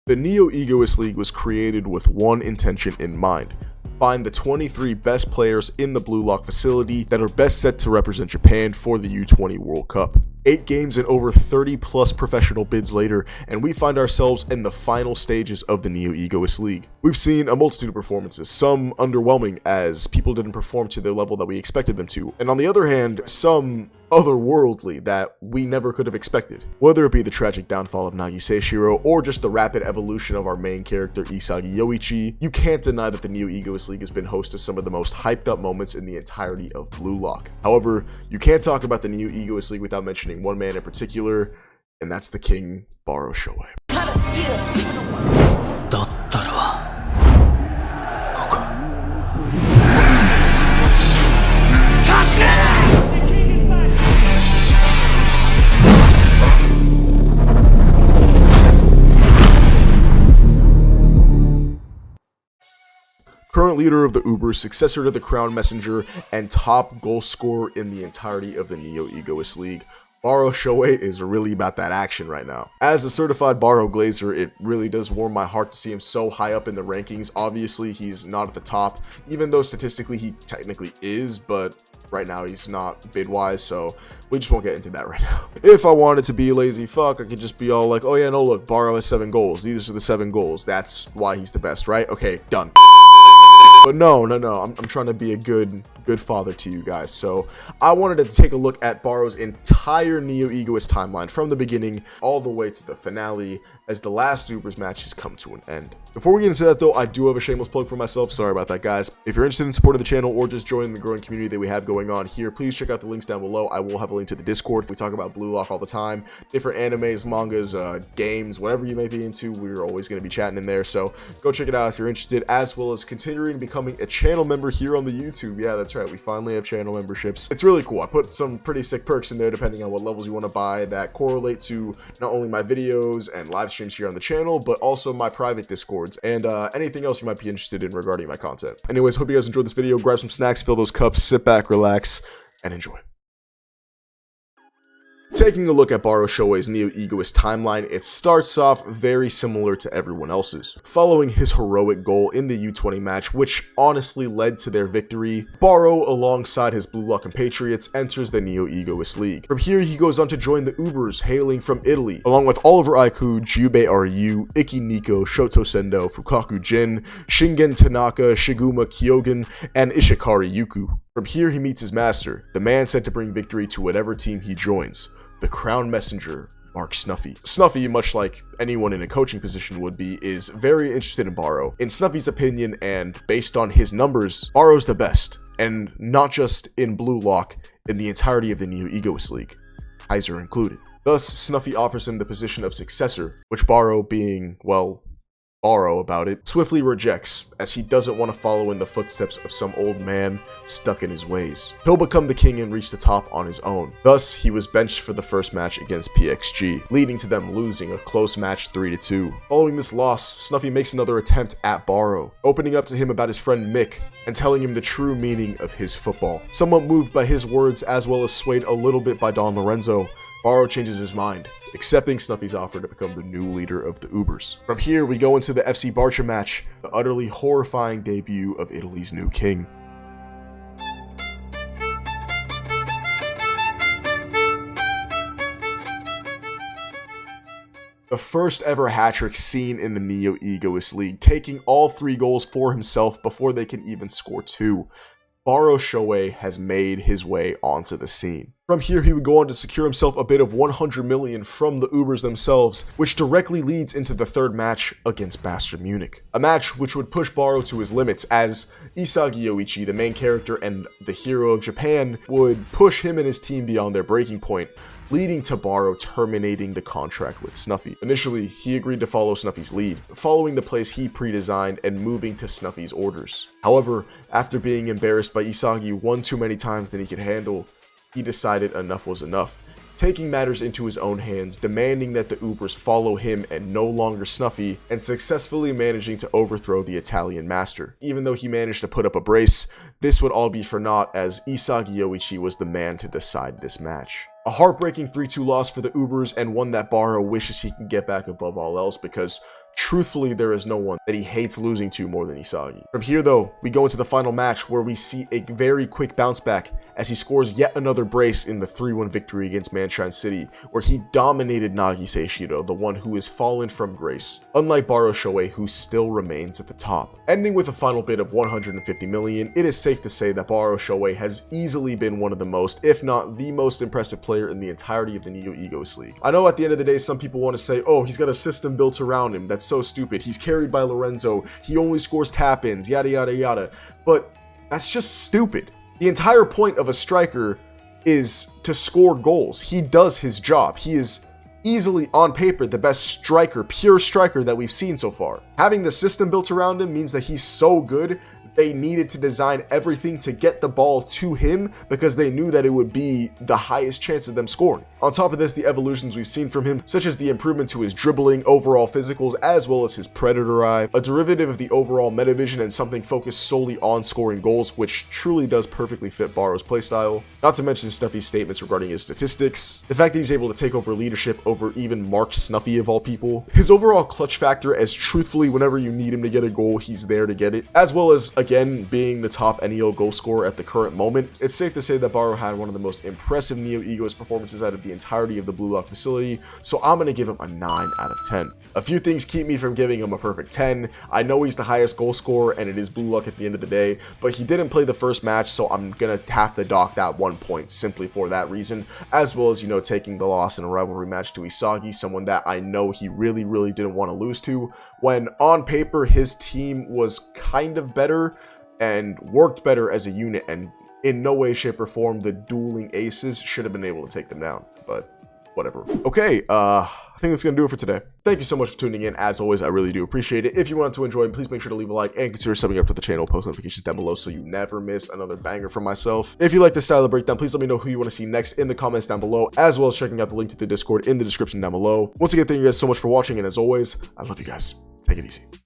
The Neo-Egoist League was created with one intention in mind: find the 23 best players in the Blue Lock facility that are best set to represent Japan for the U20 World Cup. 8 games and over 30 plus professional bids later, and we find ourselves in the final stages of the Neo-Egoist League. We've seen a multitude of performances, some underwhelming as people didn't perform to the level that we expected them to, and on the other hand, some otherworldly that we never could have expected. Whether it be the tragic downfall of Nagise Shiro or just the rapid evolution of our main character Isagi Yoichi, you can't deny that the Neo-Egoist League has been host to some of the most hyped up moments in the entirety of Blue Lock. However, you can't talk about the Neo-Egoist League without mentioning one man in particular, and that's the King, Barou Sheoi. Current leader of the Ubers, successor to the Crown Messenger, and top goal scorer in the entirety of the Neo-Egoist League, Barou Sheoi is really about that action right now. As a certified Barou Glazer, it really does warm my heart to see him so high up in the rankings. Obviously, he's not at the top, even though statistically he technically is, but right now he's not bid-wise, so we just won't get into that right now. If I wanted to be a lazy fuck, I could just be all like, oh yeah, no, look, Barou has 7 goals. These are the 7 goals. That's why he's the best, right? Okay, done. But no, I'm trying to be a good father to you guys. So I wanted to take a look at Barou's entire Neo-Egoist timeline from the beginning all the way to the finale as the last Ubers match has come to an end. Before we get into that though, I do have a shameless plug for myself. Sorry about that, guys. If you're interested in supporting the channel or just joining the growing community that we have going on here, please check out the links down below. I will have a link to the Discord. We talk about Blue Lock all the time, different animes, mangas, games, whatever you may be into. We're always going to be chatting in there. So go check it out if you're interested, as well as continuing becoming a channel member here on the YouTube. Yeah, that's right. We finally have channel memberships. It's really cool. I put some pretty sick perks in there depending on what levels you want to buy that correlate to not only my videos and live streams here on the channel, but also my private Discords and anything else you might be interested in regarding my content. Anyways, hope you guys enjoyed this video. Grab some snacks, fill those cups, sit back, relax, and enjoy. Taking a look at Barou Sheoi's Neo-Egoist timeline, it starts off very similar to everyone else's. Following his heroic goal in the U20 match, which honestly led to their victory, Barou, alongside his Blue Lock compatriots, enters the Neo-Egoist League. From here, he goes on to join the Ubers, hailing from Italy, along with Oliver Aiku, Jubei Ryu, Iki Nico, Shoto Sendo, Fukaku Jin, Shingen Tanaka, Shiguma Kyogen, and Ishikari Yuku. From here, he meets his master, the man sent to bring victory to whatever team he joins. The Crown Messenger, Mark Snuffy. Snuffy, much like anyone in a coaching position would be, is very interested in Barou. In Snuffy's opinion, and based on his numbers, Barou's the best, and not just in Blue Lock, in the entirety of the Neo-Egoist League, Kaiser included. Thus, Snuffy offers him the position of successor, which Barou, being, well, Barou about it, swiftly rejects, as he doesn't want to follow in the footsteps of some old man stuck in his ways. He'll become the king and reach the top on his own. Thus, he was benched for the first match against PXG, leading to them losing a close match 3-2. Following this loss, Snuffy makes another attempt at Barou, opening up to him about his friend Mick, and telling him the true meaning of his football. Somewhat moved by his words, as well as swayed a little bit by Don Lorenzo, Barou changes his mind, accepting Snuffy's offer to become the new leader of the Ubers. From here, we go into the FC Barca match, the utterly horrifying debut of Italy's new king. The first ever hat-trick seen in the Neo-Egoist League, taking all 3 goals for himself before they can even score 2. Barou Sheoi has made his way onto the scene. From here, he would go on to secure himself a bid of 100 million from the Ubers themselves, which directly leads into the third match against Bayern Munich. A match which would push Barou to his limits, as Isagi Yoichi, the main character and the hero of Japan, would push him and his team beyond their breaking point, leading to Barou terminating the contract with Snuffy. Initially, he agreed to follow Snuffy's lead, following the plays he pre-designed and moving to Snuffy's orders. However, after being embarrassed by Isagi one too many times than he could handle, he decided enough was enough, taking matters into his own hands, demanding that the Ubers follow him and no longer Snuffy, and successfully managing to overthrow the Italian master. Even though he managed to put up a brace, this would all be for naught, as Isagi Yoichi was the man to decide this match. A heartbreaking 3-2 loss for the Ubers, and one that Barou wishes he can get back above all else, because truthfully, there is no one that he hates losing to more than Isagi. From here, though, we go into the final match where we see a very quick bounce back as he scores yet another brace in the 3-1 victory against Manshine City, where he dominated Nagi Seishiro, the one who has fallen from grace, unlike Barou Sheoi, who still remains at the top. Ending with a final bid of 150 million, it is safe to say that Barou Sheoi has easily been one of the most, if not the most impressive player in the entirety of the Neo-Egoist League. I know at the end of the day, some people want to say, oh, he's got a system built around him, that's so stupid, he's carried by Lorenzo, he only scores tap-ins, yada yada yada, but that's just stupid. The entire point of a striker is to score goals. He does his job. He is easily, on paper, the best striker, pure striker that we've seen so far. Having the system built around him means that he's so good, they needed to design everything to get the ball to him because they knew that it would be the highest chance of them scoring. On top of this, the evolutions we've seen from him, such as the improvement to his dribbling, overall physicals, as well as his predator eye, a derivative of the overall metavision and something focused solely on scoring goals, which truly does perfectly fit Barou's playstyle. Not to mention Snuffy's statements regarding his statistics, the fact that he's able to take over leadership over even Mark Snuffy of all people, his overall clutch factor as truthfully whenever you need him to get a goal, he's there to get it, as well as again, being the top NEO goal scorer at the current moment. It's safe to say that Barou had one of the most impressive Neo-Egoist performances out of the entirety of the Blue Lock facility, so I'm going to give him a 9 out of 10. A few things keep me from giving him a perfect 10. I know he's the highest goal scorer and it is Blue Lock at the end of the day, but he didn't play the first match, so I'm going to have to dock that 1 point simply for that reason, as well as, you know, taking the loss in a rivalry match to Isagi, someone that I know he really didn't want to lose to, when on paper his team was kind of better and worked better as a unit, and in no way, shape, or form the dueling aces should have been able to take them down, but whatever. Okay, I think that's gonna do it for today. Thank you so much for tuning in. As always, I really do appreciate it. If you wanted to enjoy, please make sure to leave a like and consider subbing up to the channel, post notifications down below so you never miss another banger from myself. If you like this style of breakdown, please let me know who you want to see next in the comments down below, as well as checking out the link to the Discord in the description down below. Once again, thank you guys so much for watching, and as always, I love you guys. Take it easy.